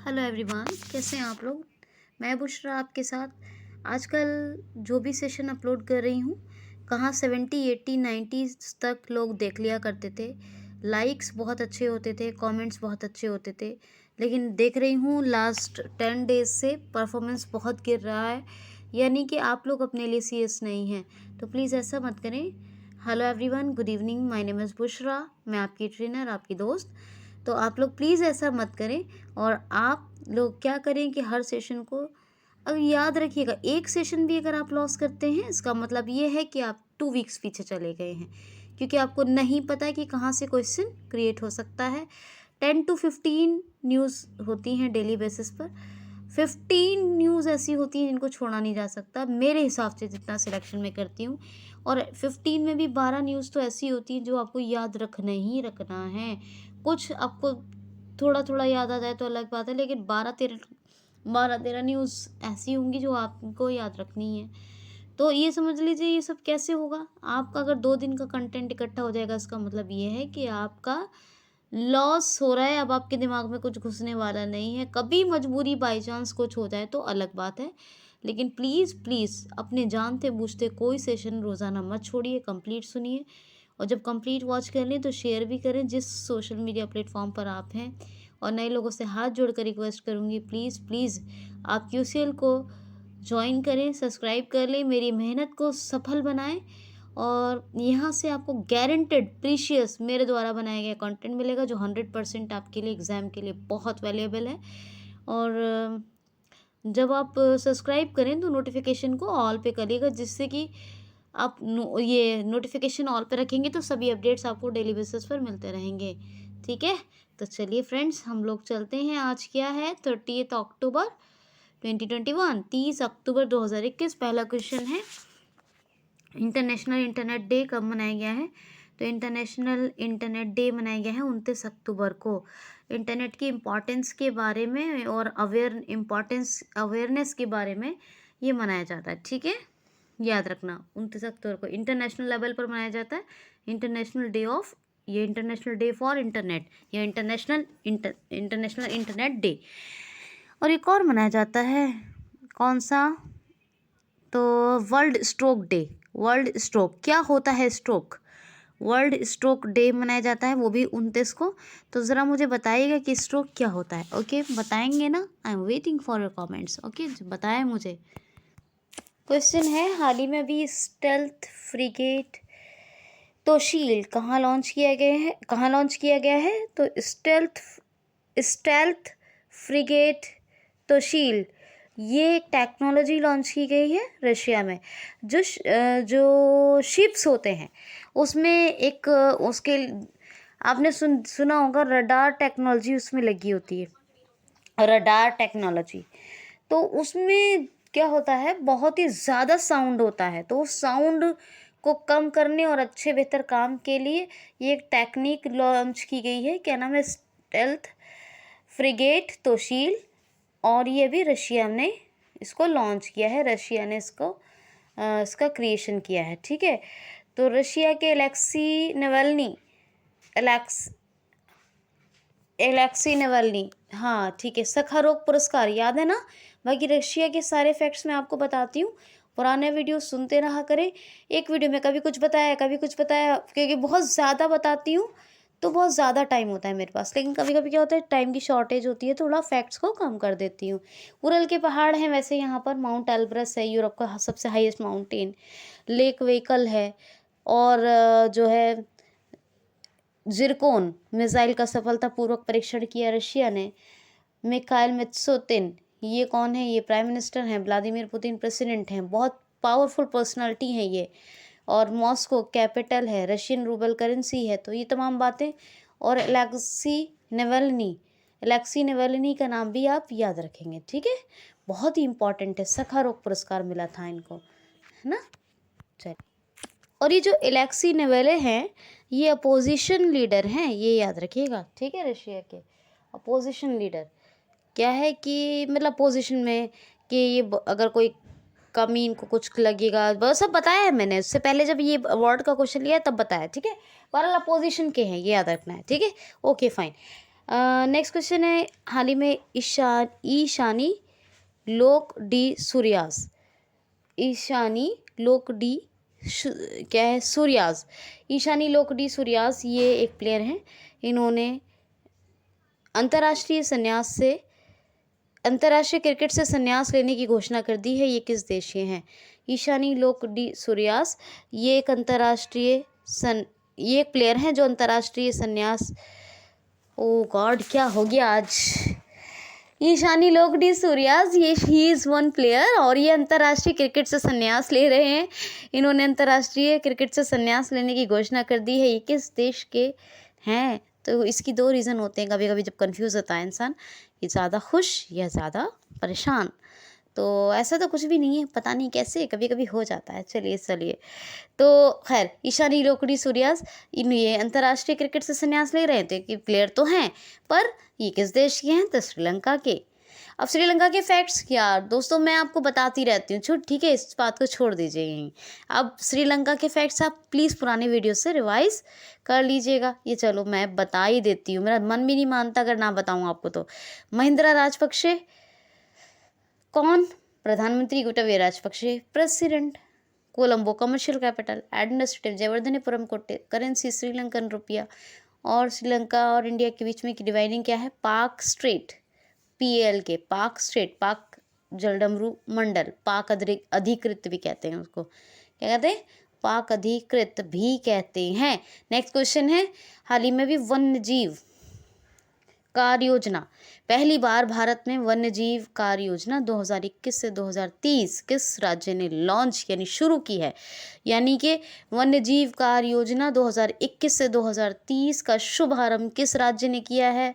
Hello everyone, कैसे हैं आप लोग। मैं बुशरा आपके साथ। आजकल जो भी सेशन अपलोड कर रही हूँ, कहाँ 70 80 90 तक लोग देख लिया करते थे। लाइक्स बहुत अच्छे होते थे, कमेंट्स बहुत अच्छे होते थे, लेकिन देख रही हूँ लास्ट 10 डेज से परफॉर्मेंस बहुत गिर रहा है। यानी कि आप लोग अपने लिए सीरियस नहीं हैं, तो प्लीज़ ऐसा मत करें। Hello everyone, good evening, my name is Bushra. मैं आपकी ट्रेनर, आपकी दोस्त। तो आप लोग प्लीज़ ऐसा मत करें। और आप लोग क्या करें कि हर सेशन को अगर याद रखिएगा, एक सेशन भी अगर आप लॉस करते हैं, इसका मतलब ये है कि आप 2 वीक्स पीछे चले गए हैं, क्योंकि आपको नहीं पता कि कहाँ से क्वेश्चन क्रिएट हो सकता है। 10 to 15 न्यूज़ होती हैं डेली बेसिस पर। 15 न्यूज़ ऐसी होती हैं जिनको छोड़ा नहीं जा सकता, मेरे हिसाब से जितना सिलेक्शन मैं करती हूँ। और 15 में भी 12 न्यूज़ तो ऐसी होती हैं जो आपको याद रखना ही रखना है। कुछ आपको थोड़ा थोड़ा याद आ जाए तो अलग बात है, लेकिन 12-13 न्यूज़ ऐसी होंगी जो आपको याद रखनी है। तो ये समझ लीजिए ये सब कैसे होगा। आपका अगर 2 दिन का कंटेंट इकट्ठा हो जाएगा, इसका मतलब ये है कि आपका लॉस हो रहा है। अब आपके दिमाग में कुछ घुसने वाला नहीं है। कभी मजबूरी बाई चांस कुछ हो जाए तो अलग बात है, लेकिन प्लीज़ प्लीज़ अपने जानते बूझते कोई सेशन रोज़ाना मत छोड़िए, कंप्लीट सुनिए। और जब कंप्लीट वॉच कर लें तो शेयर भी करें जिस सोशल मीडिया प्लेटफॉर्म पर आप हैं। और नए लोगों से हाथ जोड़कर रिक्वेस्ट करूँगी, प्लीज़ प्लीज़ आप क्यूसीएल को ज्वाइन करें, सब्सक्राइब कर लें, मेरी मेहनत को सफल बनाएं। और यहाँ से आपको गारंटेड प्रीशियस मेरे द्वारा बनाया गया कंटेंट मिलेगा, जो 100% आपके लिए एग्ज़ाम के लिए बहुत वैल्यूएबल है। और जब आप सब्सक्राइब करें तो नोटिफिकेशन को ऑल पे करिएगा, जिससे कि आप ये नोटिफिकेशन ऑल पे रखेंगे तो सभी अपडेट्स आपको डेली बेसिस पर मिलते रहेंगे। ठीक है, तो चलिए फ्रेंड्स, हम लोग चलते हैं। आज क्या है, 30 अक्टूबर 2021, 30 अक्टूबर 2021। पहला क्वेश्चन है, इंटरनेशनल इंटरनेट डे कब मनाया गया है। तो इंटरनेशनल इंटरनेट डे मनाया गया है 29 अक्टूबर को। इंटरनेट की इम्पोर्टेंस के बारे में और अवेयरनेस के बारे में ये मनाया जाता है। ठीक है, याद रखना 29 अक्टूबर को इंटरनेशनल लेवल पर मनाया जाता है। इंटरनेशनल डे ऑफ, ये इंटरनेशनल डे फॉर इंटरनेट या इंटरनेशनल इंटरनेट डे। और एक और मनाया जाता है, कौन सा, तो world stroke day. World stroke क्या होता है, स्ट्रोक, वर्ल्ड स्ट्रोक डे मनाया जाता है, वो भी 29 को। तो ज़रा मुझे बताइएगा कि स्ट्रोक क्या होता है। ओके, बताएंगे ना, I am waiting for your comments. Okay, बताएं मुझे। क्वेश्चन है, हाल ही में अभी स्टेल्थ फ्रिगेट तोशील कहाँ लॉन्च किया गया है। तो स्टेल्थ फ्रिगेट तोशील, ये एक टेक्नोलॉजी लॉन्च की गई है रशिया में। जो शिप्स होते हैं उसमें एक उसके आपने सुना होगा, रडार टेक्नोलॉजी उसमें लगी होती है, रडार टेक्नोलॉजी। तो उसमें क्या होता है, बहुत ही ज़्यादा साउंड होता है, तो उस साउंड को कम करने और अच्छे बेहतर काम के लिए ये एक टेक्निक लॉन्च की गई है। क्या नाम है, स्टेल्थ फ्रिगेट तोशील। और ये भी रशिया ने इसको लॉन्च किया है, रशिया ने इसका क्रिएशन किया है। ठीक है, तो रशिया के एलेक्सी नेवल्नी, हाँ ठीक है, सखारोव पुरस्कार याद है ना। बाकी रशिया के सारे फैक्ट्स मैं आपको बताती हूँ, पुराने वीडियो सुनते रहा करें। एक वीडियो में कभी कुछ बताया कभी कुछ बताया, क्योंकि बहुत ज़्यादा बताती हूँ तो बहुत ज़्यादा टाइम होता है मेरे पास, लेकिन कभी कभी क्या होता है, टाइम की शॉर्टेज होती है, थोड़ा फैक्ट्स को कम कर देती हूँ। उरल के पहाड़ हैं वैसे यहाँ पर, माउंट एल्ब्रस है यूरोप का सबसे हाईएस्ट माउंटेन, लेक वेहिकल है, और जो है जिरकोन मिसाइल का सफलतापूर्वक परीक्षण किया रशिया ने। मिखाइल मित्सोतिन, ये कौन है, ये प्राइम मिनिस्टर हैं, व्लादिमीर पुतिन प्रेसिडेंट हैं, बहुत पावरफुल पर्सनालिटी हैं ये। और मॉस्को कैपिटल है, रशियन रूबल करेंसी है। तो ये तमाम बातें। और एलेक्सी नेवल्नी का नाम भी आप याद रखेंगे। ठीक है, बहुत ही इंपॉर्टेंट है, सखारोव पुरस्कार मिला था इनको, है ना। चलिए, और ये जो एलेक्सी नेवेले हैं, ये अपोजिशन लीडर हैं, ये याद रखिएगा। ठीक है, रशिया के अपोजिशन लीडर क्या है कि मतलब अपोजिशन में कि ये अगर कोई कमी इनको कुछ लगेगा, बस सब बताया है मैंने इससे पहले जब ये वर्ड का क्वेश्चन लिया तब बताया। ठीक है, बहरहाल अपोजिशन के हैं, ये याद रखना है। ठीक है, ओके फाइन। नेक्स्ट क्वेश्चन है, हाल ही में ईशानी लोक डी सूर्यास, ईशानी लोक डी क्या है, सूर्यास, ईशानी लोक डी सूर्यास, ये एक प्लेयर हैं। इन्होंने अंतर्राष्ट्रीय क्रिकेट से संन्यास लेने की घोषणा कर दी है। ये किस देश के हैं? ईशानी लोक डी सूर्यास, ये ये एक प्लेयर हैं जो अंतर्राष्ट्रीय संन्यास, ओ गॉड क्या हो गया आज, ईशानी लोक डी सूर्यास, ये ही इज़ वन प्लेयर और ये अंतर्राष्ट्रीय क्रिकेट से संन्यास ले रहे हैं। इन्होंने अंतर्राष्ट्रीय क्रिकेट से संन्यास लेने की घोषणा कर दी है। ये किस देश के हैं? तो इसकी दो रीज़न होते हैं कभी कभी जब कंफ्यूज होता है इंसान, कि ज़्यादा खुश या ज़्यादा परेशान। तो ऐसा तो कुछ भी नहीं है, पता नहीं कैसे कभी कभी हो जाता है। चलिए तो खैर, ईशानी लोकड़ी सूर्यास ये अंतर्राष्ट्रीय क्रिकेट से संन्यास ले रहे थे कि प्लेयर तो हैं, पर ये किस देश के हैं? तो श्रीलंका के। अब श्रीलंका के फैक्ट्स यार दोस्तों मैं आपको बताती रहती हूँ, ठीक है, इस बात को छोड़ दीजिए यहीं। अब श्रीलंका के फैक्ट्स आप प्लीज़ पुराने वीडियो से रिवाइज कर लीजिएगा। ये चलो मैं बता ही देती हूँ, मेरा मन भी नहीं मानता अगर ना बताऊँ आपको। तो महिंद्रा राजपक्षे कौन? प्रधानमंत्री Gotabaya Rajapaksa. President Colombo, commercial capital administrative Jayawardenepura कोटे, करेंसी श्रीलंकन रुपया। और श्रीलंका और इंडिया के बीच में की डिवाइडिंग क्या है? पाक स्ट्रेट, PAL के पाक स्ट्रेट, पाक जलडमरू मंडल, पाक अधिकृत भी कहते हैं उसको, क्या कहते हैं? पाक अधिकृत भी कहते हैं। नेक्स्ट क्वेश्चन है, हाल ही में भी वन्य जीव कार्य योजना, पहली बार भारत में वन्य जीव कार्य योजना 2021 से 2030 किस राज्य ने लॉन्च यानी शुरू की है? यानी कि वन्य जीव कार्य योजना 2021 से 2030 का शुभारंभ किस राज्य ने किया है?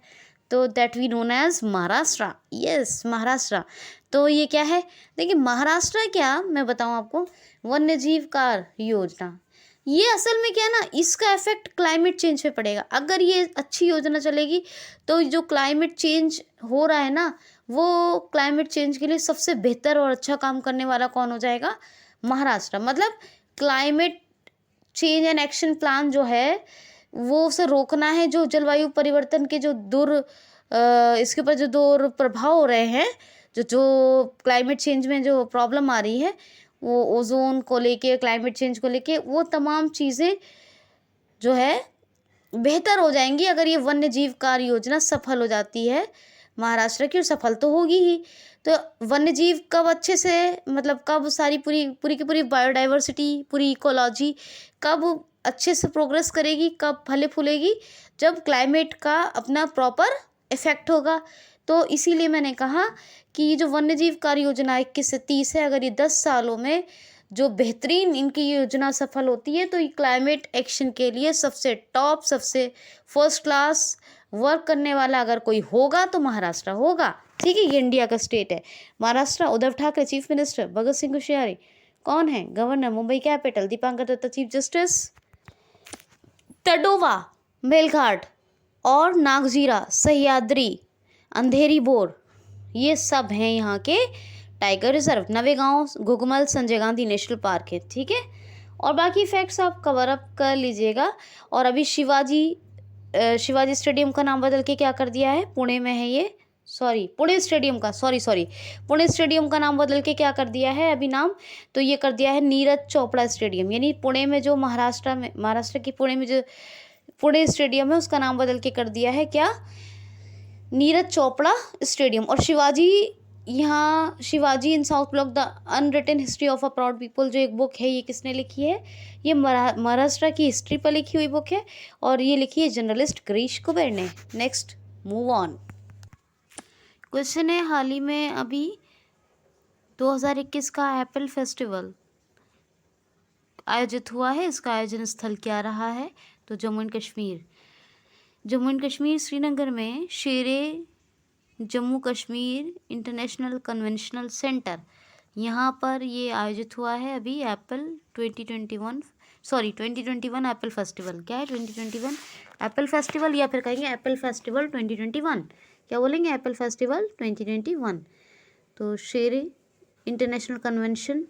तो that we known as Maharashtra. Yes, Maharashtra. तो ये क्या है? देखिए महाराष्ट्र क्या, मैं बताऊं आपको, वन्य जीव कार्य योजना ये असल में क्या है ना, इसका इफेक्ट क्लाइमेट चेंज पे पड़ेगा। अगर ये अच्छी योजना चलेगी तो जो क्लाइमेट चेंज हो रहा है ना, वो क्लाइमेट चेंज के लिए सबसे बेहतर और अच्छा काम करने वाला कौन हो जाएगा? महाराष्ट्र। मतलब climate change and action plan जो है वो उसे रोकना है, जो जलवायु परिवर्तन के जो इसके ऊपर जो दुष्प्रभाव हो रहे हैं, जो क्लाइमेट चेंज में जो प्रॉब्लम आ रही है, वो ओजोन को लेके, क्लाइमेट चेंज को लेके, वो तमाम चीज़ें जो है बेहतर हो जाएंगी अगर ये वन्य जीव कार्य योजना सफल हो जाती है महाराष्ट्र की। और सफल तो होगी ही। तो वन्य जीव कब अच्छे से, मतलब कब सारी पूरी की पूरी बायोडाइवर्सिटी, पूरी इकोलॉजी कब अच्छे से प्रोग्रेस करेगी, कब फले फूलेगी? जब क्लाइमेट का अपना प्रॉपर इफेक्ट होगा। तो इसीलिए मैंने कहा कि ये जो वन्य जीव कार्य योजना 21 से 30 है, अगर ये 10 सालों में जो बेहतरीन इनकी योजना सफल होती है तो ये क्लाइमेट एक्शन के लिए सबसे टॉप, सबसे फर्स्ट क्लास वर्क करने वाला अगर कोई होगा तो महाराष्ट्र होगा। ठीक है, ये इंडिया का स्टेट है महाराष्ट्र। उद्धव ठाकरे चीफ मिनिस्टर, भगत सिंह कोश्यारी कौन है? Governor, Mumbai capital, Dipankar Datta chief justice, Tadoba, Melghat और नागजीरा, सह्याद्री, अंधेरी बोर, ये सब हैं यहाँ के tiger reserve. Navegaon, Gugamal, Sanjay Gandhi national park है। ठीक है, और बाकी फैक्ट्स आप कवर अप कर लीजिएगा। और अभी शिवाजी स्टेडियम का नाम बदल के क्या कर दिया है? पुणे में है ये, पुणे स्टेडियम का नाम बदल के क्या कर दिया है अभी नाम? तो ये कर दिया है नीरज चोपड़ा स्टेडियम। यानी पुणे में जो महाराष्ट्र की पुणे में जो पुणे स्टेडियम है उसका नाम बदल के कर दिया है क्या? नीरज चोपड़ा स्टेडियम। और Shivaji in south block the unwritten history of a proud people, जो एक बुक है, ये किसने लिखी है? ये महाराष्ट्र की हिस्ट्री पर लिखी हुई बुक है और ये लिखी है जर्नलिस्ट गिरीश कुबेर ने। Next, move on. क्वेश्चन है, हाल ही में अभी 2021 का एप्पल फेस्टिवल आयोजित हुआ है, इसका आयोजन स्थल क्या रहा है? तो जम्मू एंड कश्मीर श्रीनगर में शेरे Jammu Kashmir international conventional centre, यहाँ पर ये आयोजित हुआ है अभी एप्पल 2021 एप्पल फेस्टिवल। क्या है? 2021 एप्पल फेस्टिवल, या फिर कहेंगे एप्पल फेस्टिवल 2021। क्या बोलेंगे? Apple festival 2021। तो शेरे इंटरनेशनल कन्वेंशन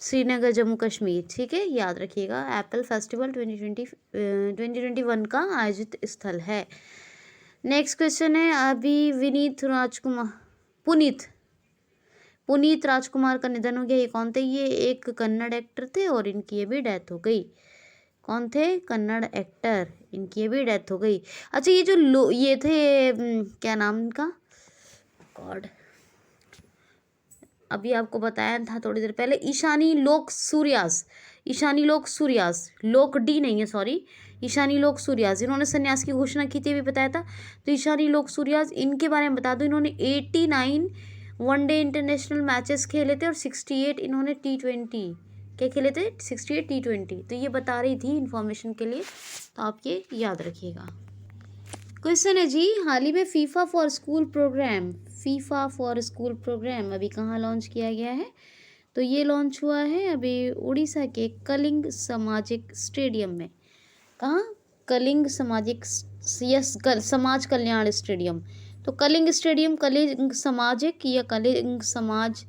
श्रीनगर जम्मू कश्मीर। ठीक है, याद रखिएगा, एप्पल फेस्टिवल 2021 का आयोजित स्थल है। नेक्स्ट क्वेश्चन है अभी पुनीत राजकुमार का निधन हो गया। ये कौन थे? ये एक कन्नड़ एक्टर थे और इनकी भी डेथ हो गई। कौन थे? कन्नड़ एक्टर, इनकी भी डेथ हो गई। अच्छा, ये जो ये थे क्या नाम इनका? गॉड, अभी आपको बताया था थोड़ी देर पहले, ईशानी लोक सूर्यास, लोक डी नहीं है, सॉरी, ईशानी लोक सूर्यास। इन्होंने संन्यास की घोषणा की थी, अभी बताया था। तो ईशानी लोक सूर्यास, इनके बारे में बता दो। इन्होंने 89 वनडे इंटरनेशनल मैचेस खेले थे और 68 इन्होंने T20 क्या खेले थे? 68 T20। तो ये बता रही थी इन्फॉर्मेशन के लिए, तो आप ये याद रखिएगा। क्वेश्चन है जी, हाल ही में फीफा फॉर स्कूल प्रोग्राम अभी कहाँ लॉन्च किया गया है? तो ये लॉन्च हुआ है अभी उड़ीसा के कलिंग सामाजिक स्टेडियम में। कहाँ? कलिंग समाज कल्याण स्टेडियम। तो कलिंग स्टेडियम, कलिंग सामाजिक या कलिंग समाज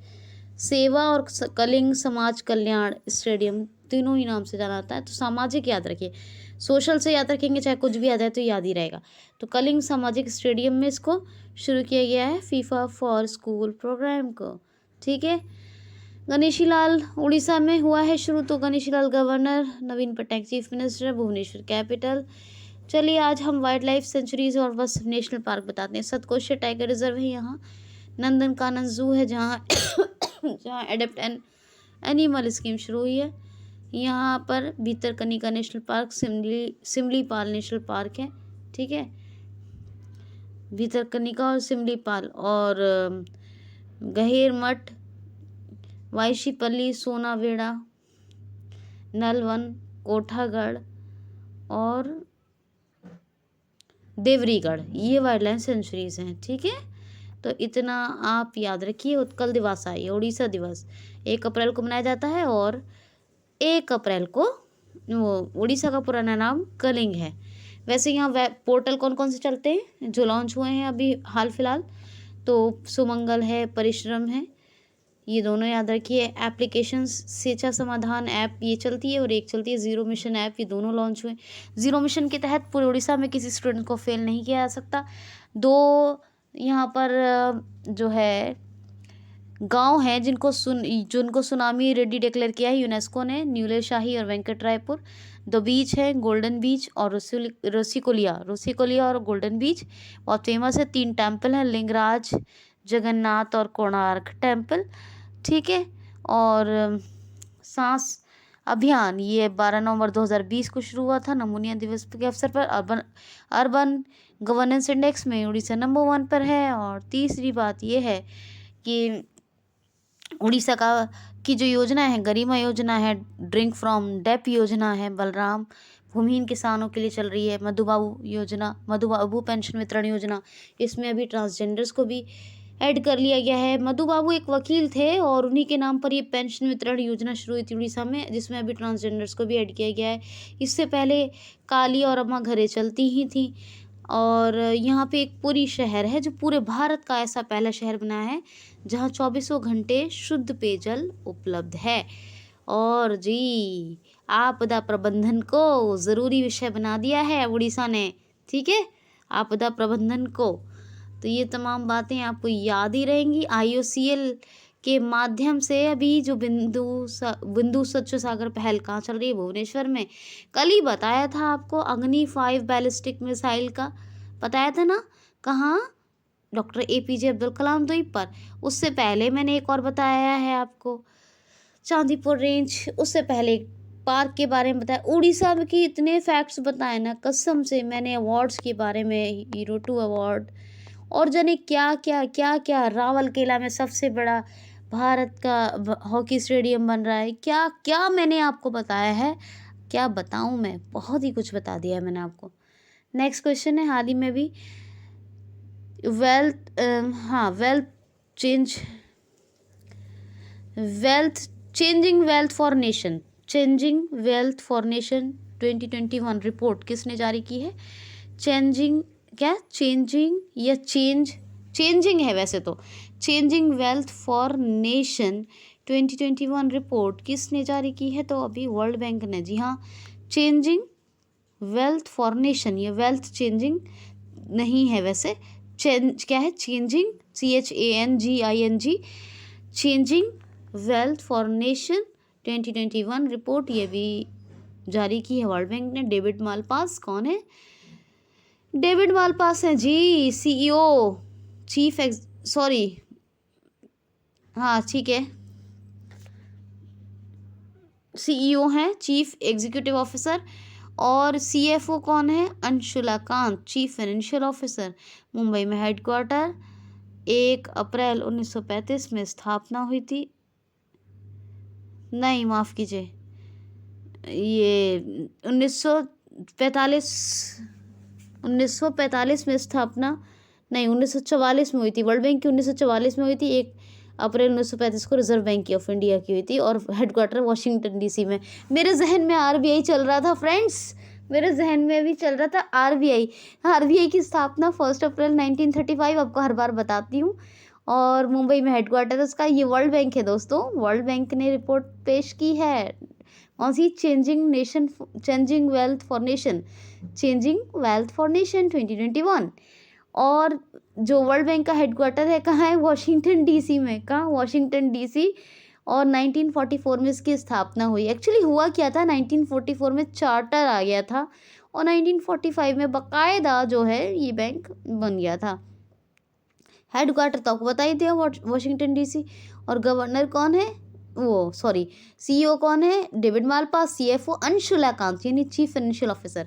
सेवा और कलिंग समाज कल्याण स्टेडियम, तीनों ही नाम से जाना जाता है। तो सामाजिक याद रखिए, सोशल से याद रखेंगे चाहे कुछ भी याद है तो याद ही रहेगा। तो कलिंग सामाजिक स्टेडियम में इसको शुरू किया गया है, फीफा फॉर स्कूल प्रोग्राम को। ठीक है। गणेशी लाल उड़ीसा में हुआ है शुरू। तो Ganeshi Lal governor, Naveen Patnaik chief minister, Bhubaneswar capital. चलिए आज हम वाइल्ड लाइफ सेंचुरीज और बस नेशनल पार्क बताते हैं। सतकोशी टाइगर रिजर्व है यहाँ, नंदन कानन जू है जहाँ जहाँ एडेप्ट एन एनिमल स्कीम शुरू हुई है। यहाँ पर Bhitarkanika national park, Simlipal national park है। ठीक है, भीतरकनिका और सिमलीपाल, और गहेर मठ, वाइशीपल्ली, सोनावेड़ा, नलवन, कोठागढ़ और देवरीगढ़, ये वाइल्ड लाइफ सेंचुरीज हैं। ठीक है, तो इतना आप याद रखिए। उत्कल दिवस आई, उड़ीसा दिवस 1 अप्रैल को मनाया जाता है और 1 अप्रैल को वो उड़ीसा का पुराना नाम कलिंग है। वैसे यहाँ वेब पोर्टल कौन कौन से चलते हैं जो लॉन्च हुए हैं अभी हाल फिलहाल? तो सुमंगल है, परिश्रम है, ये दोनों याद रखिए। एप्लीकेशंस सेचा समाधान ऐप ये चलती है और एक चलती है जीरो मिशन ऐप, ये दोनों लॉन्च हुए। जीरो मिशन के तहत पूरे उड़ीसा में किसी स्टूडेंट को फेल नहीं किया जा सकता। 2 यहाँ पर जो है गांव हैं जिनको सुनामी रेडी डिक्लेयर किया है यूनेस्को ने, न्यूले शाही और वेंकट रायपुर। 2 बीच है, गोल्डन बीच और रोसिकोलिया और गोल्डन बीच बहुत फेमस है। 3 टेम्पल हैं, लिंगराज, जगन्नाथ और कोणार्क टेम्पल। ठीक है, और सांस अभियान ये 12 नवंबर 2020 को शुरू हुआ था। नमूनिया दिवस के अवसर पर अर्बन गवर्नेंस इंडेक्स में उड़ीसा नंबर 1 पर है। और तीसरी बात ये है कि उड़ीसा की जो योजना है, गरिमा योजना है, ड्रिंक फ्रॉम डेप योजना है, बलराम भूमिहीन किसानों के लिए चल रही है, मधुबाबू योजना, मधुबाबू पेंशन वितरण योजना, इसमें अभी ट्रांसजेंडर्स को भी ऐड कर लिया गया है। मधुबाबू एक वकील थे और उन्हीं के नाम पर ये पेंशन वितरण योजना शुरू हुई थी उड़ीसा में, जिसमें अभी ट्रांसजेंडर्स को भी ऐड किया गया है। इससे पहले काली और अम्मा घरे चलती ही थी। और यहाँ पे एक पुरी शहर है जो पूरे भारत का ऐसा पहला शहर बना है जहाँ 24 घंटे शुद्ध पेयजल उपलब्ध है। और जी आपदा प्रबंधन को ज़रूरी विषय बना दिया है उड़ीसा ने। ठीक है, आपदा प्रबंधन को। तो ये तमाम बातें आपको याद ही रहेंगी। IOCL के माध्यम से अभी जो बिंदु स्वच्छ सागर पहल कहाँ चल रही है? भुवनेश्वर में। कल ही बताया था आपको अग्नि 5 बैलिस्टिक मिसाइल का, बताया था ना? कहाँ? डॉक्टर APJ अब्दुल कलाम द्वीप पर। उससे पहले मैंने एक और बताया है आपको, चांदीपुर रेंज। उससे पहले पार्क के बारे में बताया। उड़ीसा में की इतने फैक्ट्स बताए ना, कसम से। मैंने अवार्ड्स के बारे में, हीरो 2 अवार्ड और जाने क्या क्या क्या क्या, रावलकेला में सबसे बड़ा भारत का हॉकी स्टेडियम बन रहा है, क्या क्या मैंने आपको बताया है, क्या बताऊं मैं, बहुत ही कुछ बता दिया है मैंने आपको। नेक्स्ट क्वेश्चन है, हाल ही में भी changing wealth for nation 2021 report किसने जारी की है? चेंजिंग है वैसे तो, changing wealth for nation 2021 report किसने जारी की है? तो अभी वर्ल्ड बैंक ने। जी हाँ, चेंजिंग वेल्थ फॉर नेशन, ये वेल्थ चेंजिंग नहीं है वैसे। चेंज क्या है? Changing, CHANGING, changing wealth for nation 2021 report, ये भी जारी की है वर्ल्ड बैंक ने। डेविड मालपास कौन है? डेविड मालपास है जी CEO, हाँ ठीक है, CEO हैं, चीफ एग्जीक्यूटिव ऑफिसर। और CFO कौन है? Anshula Kant, chief financial officer. Mumbai में हेडक्वार्टर, 1 अप्रैल 1935 में स्थापना हुई थी। नहीं, माफ़ कीजिए, ये 1945 में स्थापना, नहीं 1944 में हुई थी। वर्ल्ड बैंक की 1944 में हुई थी। 1 अप्रैल 1935 को रिजर्व बैंक ऑफ इंडिया की हुई थी और हेडक्वार्टर वाशिंगटन DC में। मेरे जहन में RBI चल रहा था फ्रेंड्स, मेरे जहन में भी चल रहा था RBI की स्थापना 1 अप्रैल 1935, आपको हर बार बताती हूँ। और मुंबई में हेडक्वार्टर उसका। ये वर्ल्ड बैंक है दोस्तों, वर्ल्ड बैंक ने रिपोर्ट पेश की है। कौन सी? Changing wealth for nation 2021। और जो वर्ल्ड बैंक का हेडक्वार्टर है कहाँ है? वाशिंगटन DC में। कहाँ? Washington DC। और 1944 में इसकी स्थापना हुई। एक्चुअली हुआ क्या था, 1944 में चार्टर आ गया था और 1945 में बाकायदा जो है ये बैंक बन गया था। हेडक्वार्टर तो आपको बता ही दिया, वाशिंगटन DC। और गवर्नर कौन है? CEO कौन है? David Malpass. CFO Anshula Kant, यानी चीफ फाइनेंशियल ऑफिसर।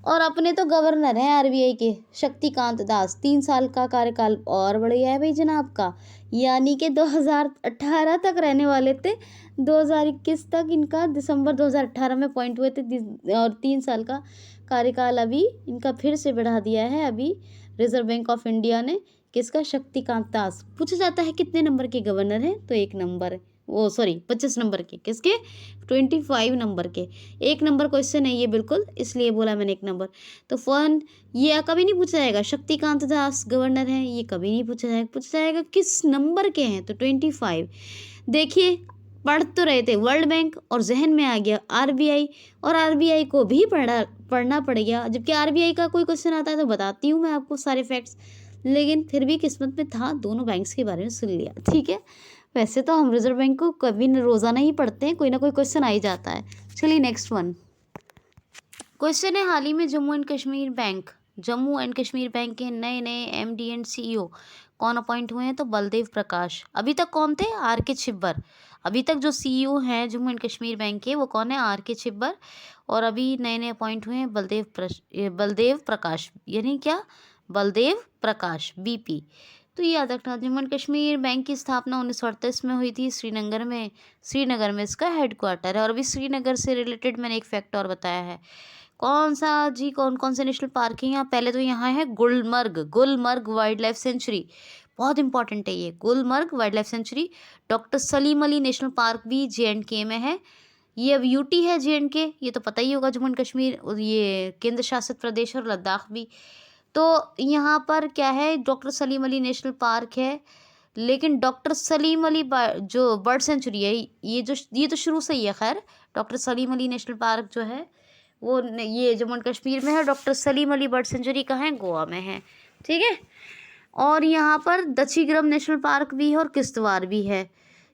और अपने तो गवर्नर हैं RBI के, शक्तिकांत दास। 3 साल का कार्यकाल और बढ़ गया है भाई जनाब का, यानी कि 2018 तक रहने वाले थे, 2021 तक इनका, दिसंबर 2018 में अपॉइंट हुए थे। और 3 साल का कार्यकाल अभी इनका फिर से बढ़ा दिया है अभी रिजर्व बैंक ऑफ इंडिया ने। किसका? शक्तिकांत दास। पूछा जाता है कितने नंबर के गवर्नर हैं, तो 1 नंबर है, 25 नंबर के। किसके? 25 नंबर के। 1 नंबर क्वेश्चन है ये बिल्कुल, इसलिए बोला मैंने 1 नंबर। तो ये कभी नहीं पूछा जाएगा शक्तिकांत दास गवर्नर हैं, ये कभी नहीं पूछा जाएगा। पूछा जाएगा किस नंबर के हैं, तो 25। देखिए, पढ़ तो रहे थे वर्ल्ड बैंक और जहन में आ गया RBI, और RBI को भी पढ़ना पड़ गया। जबकि RBI का कोई क्वेश्चन आता है तो बताती हूँ मैं आपको सारे फैक्ट्स, लेकिन फिर भी किस्मत में था, दोनों बैंक्स के बारे में सुन लिया। ठीक है, वैसे तो हम रिजर्व बैंक को कभी रोज़ाना ही पढ़ते हैं, कोई ना कोई क्वेश्चन आ ही जाता है। चलिए नेक्स्ट वन क्वेश्चन है, हाल ही में जम्मू एंड कश्मीर बैंक के नए MD एंड CEO कौन अपॉइंट हुए हैं, तो बलदेव प्रकाश। अभी तक कौन थे? RK छिब्बर। अभी तक जो CEO हैं जम्मू एंड कश्मीर बैंक के, वो कौन है? RK छिब्बर। और अभी नए अपॉइंट हुए हैं बलदेव प्रकाश, यानी क्या? बलदेव प्रकाश BP। तो ये याद रखना। जम्मू एंड कश्मीर बैंक की स्थापना 1938 में हुई थी श्रीनगर में इसका हेडक्वार्टर है। और अभी श्रीनगर से रिलेटेड मैंने एक फैक्ट और बताया है। कौन कौन से नेशनल पार्क है यहाँ? पहले तो यहाँ है गुलमर्ग वाइल्ड लाइफ सेंचुरी, बहुत इंपॉर्टेंट है ये, Gulmarg wild life sanctuary. Doctor Salim Ali national park भी JNK में है। ये अब UT है JNK, ये तो पता ही होगा, जम्मू एंड कश्मीर, ये केंद्र शासित प्रदेश, और लद्दाख भी। तो यहाँ पर क्या है? Doctor Salim Ali national park है, लेकिन डॉक्टर सलीम अली जो बर्ड सेंचुरी है, ये तो शुरू से ही है। खैर, doctor Salim Ali national park जो है वो ये जम्मू एंड कश्मीर में है। Doctor Salim Ali bird sanctuary कहाँ है? गोवा में है। ठीक है, और यहाँ पर दक्षिग्रम नेशनल पार्क भी है और किश्तवाड़ भी है।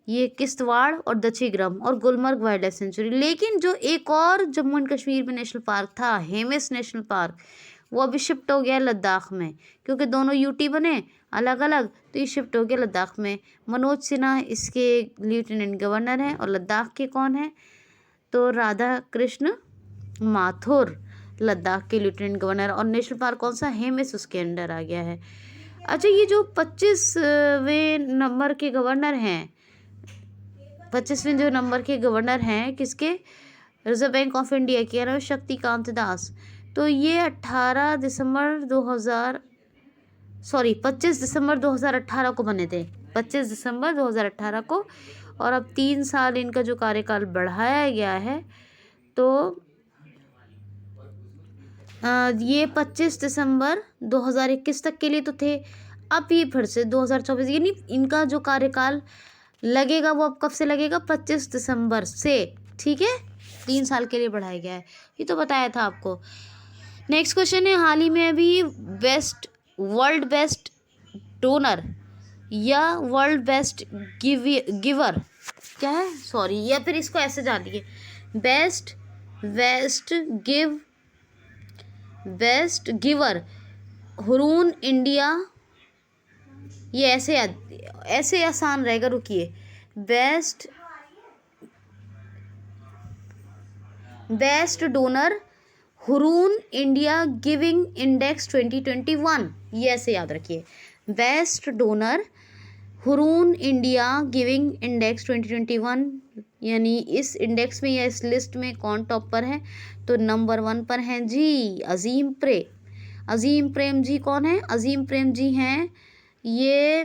ये किश्तवाड़ और दक्षिग्रम और गुलमर्ग वाइल्ड लाइफ सेंचुरी। लेकिन जो एक और जम्मू एंड कश्मीर में नेशनल पार्क था, हेमिस नेशनल पार्क, वो अभी शिफ्ट हो गया लद्दाख में, क्योंकि दोनों UT बने अलग अलग, तो ये शिफ्ट हो गया लद्दाख में। मनोज सिन्हा इसके लेफ्टिनेंट गवर्नर हैं। और लद्दाख के कौन है? तो राधा कृष्ण माथुर लद्दाख के लेफ्टिनेंट गवर्नर। और नेशनल पार्क कौन सा? हेमिस उसके अंडर आ गया है। अच्छा, ये जो 25वें नंबर के गवर्नर हैं, 25वें जो नंबर के गवर्नर हैं किसके? रिजर्व बैंक ऑफ इंडिया के, नाम शक्तिकांत दास। तो ये 25 दिसंबर 2018 को बने थे, 25 दिसंबर 2018 को। और अब 3 साल इनका जो कार्यकाल बढ़ाया गया है, तो ये 25 दिसंबर 2021 तक के लिए तो थे। अब ये फिर से 2024, यानी इनका जो कार्यकाल लगेगा वो अब कब से लगेगा? 25 दिसंबर से। ठीक है, 3 साल के लिए बढ़ाया गया है, ये तो बताया था आपको। नेक्स्ट क्वेश्चन है, हाल ही में अभी वर्ल्ड बेस्ट डोनर या वर्ल्ड बेस्ट गिवर क्या है, सॉरी, या फिर इसको ऐसे डालिए, बेस्ट गिवर हुरून इंडिया, ये ऐसे आसान रहेगा, रुकिए, best donor Hurun India giving index 2021, ये ऐसे याद रखिए, best donor Hurun India giving index 2021, यानी इस इंडेक्स में या इस लिस्ट में कौन टॉप पर है, तो नंबर 1 पर हैं जी अजीम प्रेम जी। कौन है? अजीम प्रेम जी हैं। ये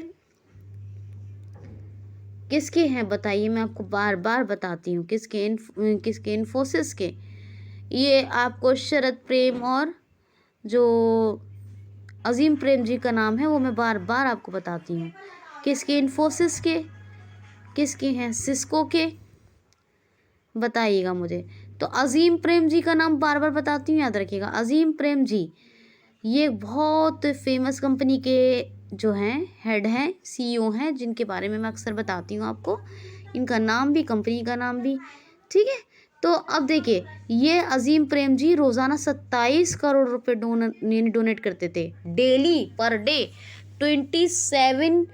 किसके हैं बताइए, मैं आपको बार बार बताती हूँ, किसके इन्फोसिस के। ये आपको शरद प्रेम और जो अजीम प्रेम जी का नाम है वो मैं बार बार आपको बताती हूँ, किसके, इन्फोसिस के, किसके हैं, सिस्को के, बताइएगा मुझे। तो अजीम प्रेम जी का नाम बार बार बताती हूँ, याद रखिएगा, अजीम प्रेम जी ये बहुत फेमस कंपनी के जो हैं हेड हैं, सीईओ हैं, जिनके बारे में मैं अक्सर बताती हूँ आपको, इनका नाम भी, कंपनी का नाम भी, ठीक है। तो अब देखिए, ये अजीम प्रेम जी रोज़ाना 27 करोड़ रुपए डोनेट करते थे, daily per day 27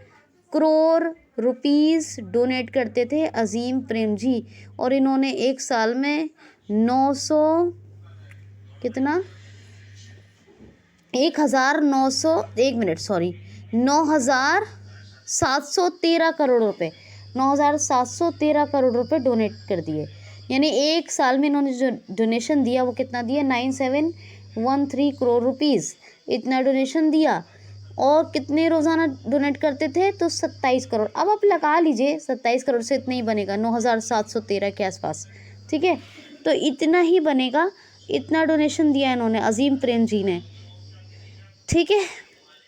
crore rupees donate करते थे अजीम प्रेम जी। और इन्होंने एक साल में 900 कितना 9,713 करोड़ रुपए, 9,713 करोड़ रुपए डोनेट कर दिए। यानी एक साल में इन्होंने जो डोनेशन दिया वो कितना दिया, 9713 करोड़ रुपीस, इतना डोनेशन दिया। और कितने रोज़ाना डोनेट करते थे, तो 27 करोड़। अब आप लगा लीजिए 27 करोड़ से इतना ही बनेगा, 9,713 के आसपास, ठीक है। तो इतना ही बनेगा, इतना डोनेशन दिया इन्होंने, अजीम प्रेम जी ने, ठीक है।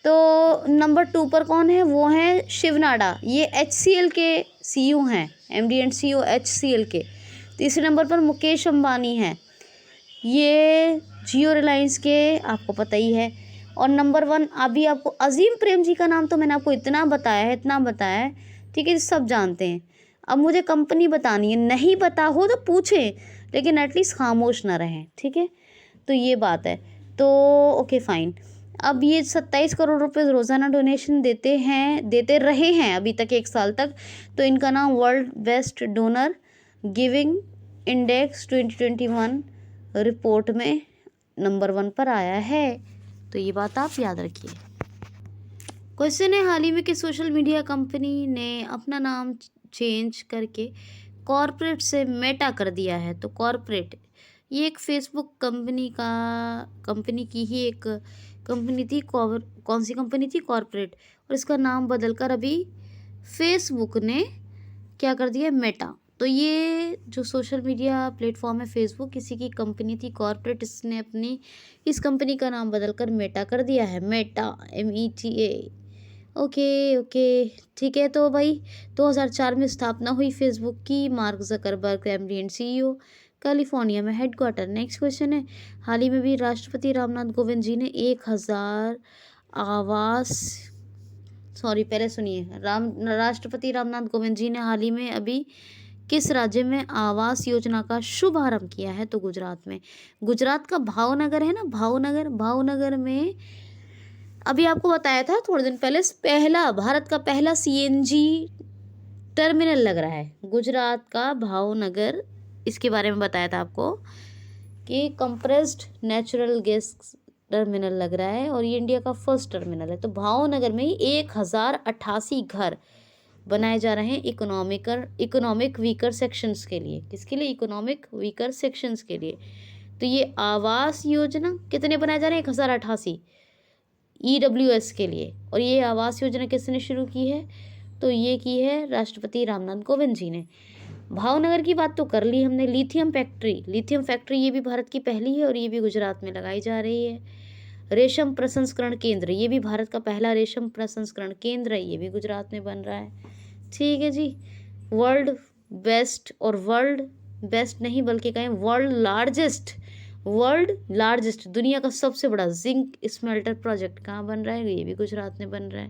तो नंबर 2 पर कौन है, वो हैं शिव नाडा, ये HCL के सीईओ हैं, MD एंड CEO HCL के। तीसरे नंबर पर मुकेश अंबानी हैं, ये जियो रिलायंस के, आपको पता ही है। और नंबर 1 अभी आपको अजीम प्रेम जी का नाम तो मैंने आपको इतना बताया है, ठीक है, सब जानते हैं। अब मुझे कंपनी बतानी है, नहीं पता हो तो पूछें, लेकिन एटलीस्ट खामोश ना रहें, ठीक है। तो ये बात है, तो ओके फाइन। अब ये 27 करोड़ रुपए रोज़ाना डोनेशन देते रहे हैं अभी तक, 1 साल तक। तो इनका नाम world best donor giving index 2021 report में नंबर 1 पर आया है। तो ये बात आप याद रखिए। क्वेश्चन है, हाल ही में किस सोशल मीडिया कंपनी ने अपना नाम चेंज करके कॉर्पोरेट से मेटा कर दिया है। तो कॉर्पोरेट, ये एक फेसबुक कंपनी की ही एक कंपनी थी, कौन सी कंपनी थी, कॉर्पोरेट, और इसका नाम बदलकर अभी फेसबुक ने क्या कर दिया, मेटा। तो ये जो सोशल मीडिया प्लेटफॉर्म है फेसबुक, किसी की कंपनी थी कॉर्पोरेट, इसने इस कंपनी का नाम बदलकर मेटा कर दिया है, मेटा, META। ओके, ठीक है। तो भाई 2004 में स्थापना हुई फेसबुक की, mark Zuckerberg MD and CEO, California में हेडक्वार्टर। नेक्स्ट क्वेश्चन है, हाल ही में भी राष्ट्रपति रामनाथ कोविंद जी ने 1000 आवास, सॉरी पहले सुनिए, राष्ट्रपति रामनाथ कोविंद जी ने हाल ही में अभी किस राज्य में आवास योजना का शुभारंभ किया है, तो गुजरात में। गुजरात का भावनगर है ना, भावनगर में अभी आपको बताया था थोड़े दिन पहले, भारत का पहला CNG टर्मिनल लग रहा है, गुजरात का भावनगर, इसके बारे में बताया था आपको कि कंप्रेस्ड नेचुरल गैस टर्मिनल लग रहा है, और ये इंडिया का फर्स्ट टर्मिनल है। तो भावनगर में ही 1088 घर बनाए जा रहे हैं इकोनॉमिक वीकर सेक्शंस के लिए। किसके लिए? इकोनॉमिक वीकर सेक्शंस के लिए। तो ये आवास योजना कितने बनाए जा रहे हैं? 1088 EWS के लिए। और ये आवास योजना किसने शुरू की है? तो ये की है राष्ट्रपति रामनाथ कोविंद जी ने। भावनगर की बात तो कर ली हमने। लिथियम फैक्ट्री ये भी भारत की पहली है, और ये भी गुजरात में लगाई जा रही है। रेशम प्रसंस्करण केंद्र, ये भी भारत का पहला रेशम प्रसंस्करण केंद्र है, ये भी गुजरात में बन रहा है। ठीक है जी। वर्ल्ड बेस्ट, और वर्ल्ड बेस्ट नहीं बल्कि कहें वर्ल्ड वर्ल्ड लार्जेस्ट, दुनिया का सबसे बड़ा जिंक स्मेल्टर प्रोजेक्ट कहाँ बन रहा है? ये भी गुजरात में बन रहा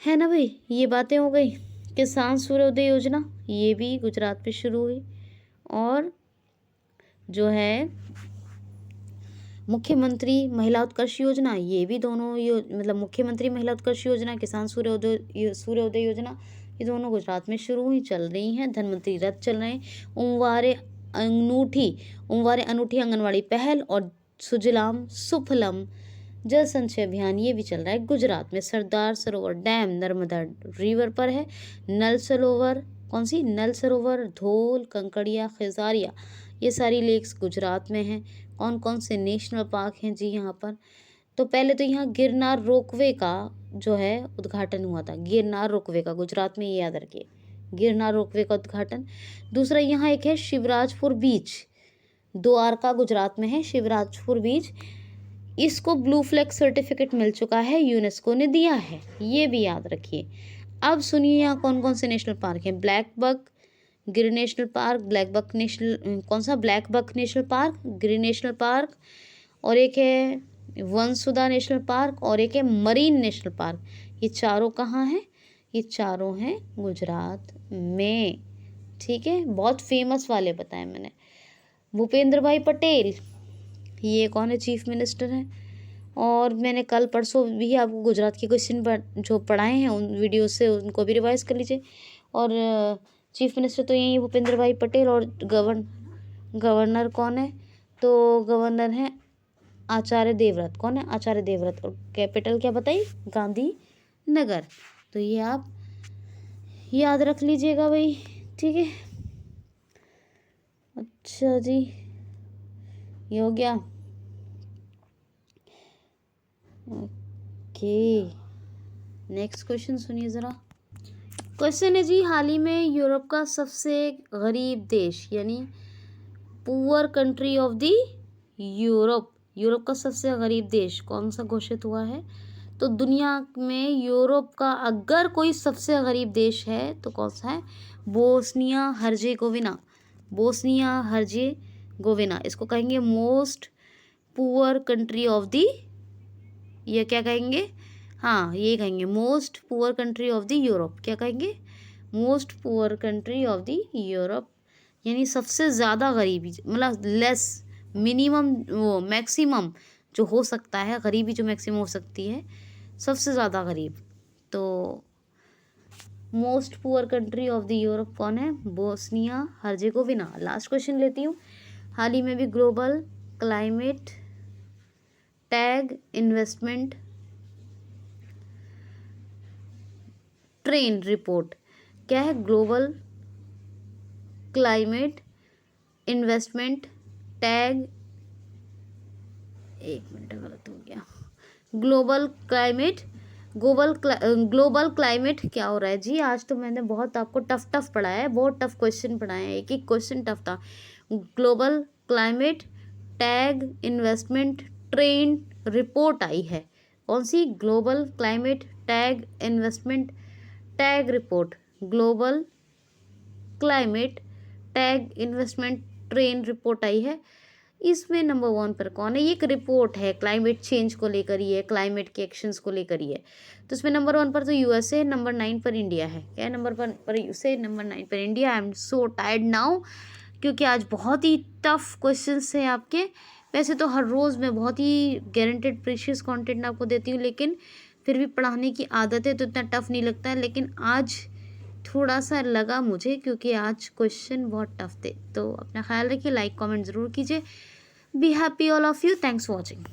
है ना भाई। ये बातें हो गई। किसान सूर्योदय योजना, ये भी गुजरात में शुरू हुई। और जो है मुख्यमंत्री महिला उत्कर्ष योजना, ये भी दोनों मतलब मुख्यमंत्री महिला उत्कर्ष योजना, किसान सूर्योदय योजना, ये दोनों गुजरात में शुरू हुई, चल रही हैं। धनवंतरी रथ चल रहे हैं। ओमवारे अनूठी आंगनवाड़ी पहल और सुजलाम सुफलम जल संचय अभियान, ये भी चल रहा है गुजरात में। सरदार सरोवर डैम नर्मदा रिवर पर है। नल सरोवर, कौन सी? नल सरोवर, धोल, कंकड़िया, खिजारिया, ये सारी लेक्स गुजरात में हैं। कौन कौन से नेशनल पार्क हैं जी यहाँ पर? तो पहले तो यहाँ गिरनार रोपवे का जो है उद्घाटन हुआ था। गिरनार रोपवे का गुजरात में, ये याद रखिए, गिरनार रोपवे का उद्घाटन। दूसरा यहाँ एक है शिवराजपुर बीच, द्वारका गुजरात में है शिवराजपुर बीच। इसको ब्लू फ्लैग सर्टिफिकेट मिल चुका है, यूनेस्को ने दिया है, ये भी याद रखिए। अब सुनिए यहाँ कौन कौन से नेशनल पार्क हैं। Black buck Gir national park, black buck national, कौन सा? Black buck national park, Gir national park, और एक है वंसुधा नेशनल पार्क, और एक है मरीन नेशनल पार्क। ये चारों कहाँ हैं? ये चारों हैं गुजरात में। ठीक है, बहुत फेमस वाले बताए मैंने। भूपेंद्र भाई पटेल, ये कौन है? चीफ मिनिस्टर हैं। और मैंने कल परसों भी आपको गुजरात के क्वेश्चन जो पढ़ाए हैं उन वीडियो से, उनको भी रिवाइज कर लीजिए। और चीफ मिनिस्टर तो यही भूपेंद्र भाई पटेल। और गवर्नर कौन है? तो गवर्नर हैं आचार्य देवव्रत। कौन है? आचार्य देवव्रत। और कैपिटल क्या बताइए? गांधी नगर। तो ये आप याद रख लीजिएगा भाई, ठीक है। अच्छा जी, ये हो गया। ओके, नेक्स्ट क्वेश्चन सुनिए ज़रा। क्वेश्चन है जी, हाल ही में यूरोप का सबसे गरीब देश, यानी poor country of the Europe का सबसे गरीब देश कौन सा घोषित हुआ है? तो दुनिया में यूरोप का अगर कोई सबसे गरीब देश है तो कौन सा है? Bosnia Herzegovina. इसको कहेंगे most poor country of the, ये क्या कहेंगे? हाँ, ये कहेंगे most poor country of the Europe. क्या कहेंगे? Most poor country of the Europe, यानी सबसे ज़्यादा गरीबी, मतलब लेस मिनिमम, वो मैक्सिमम जो हो सकता है, गरीबी जो मैक्सिमम हो सकती है, सबसे ज़्यादा गरीब। तो most poor country of the Europe कौन है? Bosnia Herzegovina. लास्ट क्वेश्चन लेती हूँ। हाल ही में भी global climate tag investment trend report, क्या है? ग्लोबल क्लाइमेट इन्वेस्टमेंट टैग, एक मिनट गलत हो गया, ग्लोबल क्लाइमेट क्या हो रहा है जी? आज तो मैंने बहुत आपको टफ पढ़ाया है, बहुत टफ क्वेश्चन पढ़ाए हैं, एक एक क्वेश्चन टफ था। Global climate tag investment trend report आई है। कौन सी? Global climate tag investment tag report, global climate tag investment trend report आई है। इसमें नंबर 1 पर कौन है? ये एक रिपोर्ट है, क्लाइमेट चेंज को लेकर ही है, क्लाइमेट के एक्शंस को लेकर ही है। तो इसमें नंबर 1 पर तो यूएसए, नंबर 9 पर इंडिया है। क्या है? नंबर पर यूएसए, नंबर 9 पर India. I am so tired now, क्योंकि आज बहुत ही टफ क्वेश्चंस हैं आपके। वैसे तो हर रोज़ मैं बहुत ही गारंटेड प्रीशियस कंटेंट आपको देती हूँ, लेकिन फिर भी पढ़ाने की आदत है तो इतना टफ नहीं लगता है। लेकिन आज थोड़ा सा लगा मुझे, क्योंकि आज क्वेश्चन बहुत टफ थे। तो अपना ख्याल रखिए, लाइक कमेंट ज़रूर कीजिए। Be happy all of you, thanks for watching.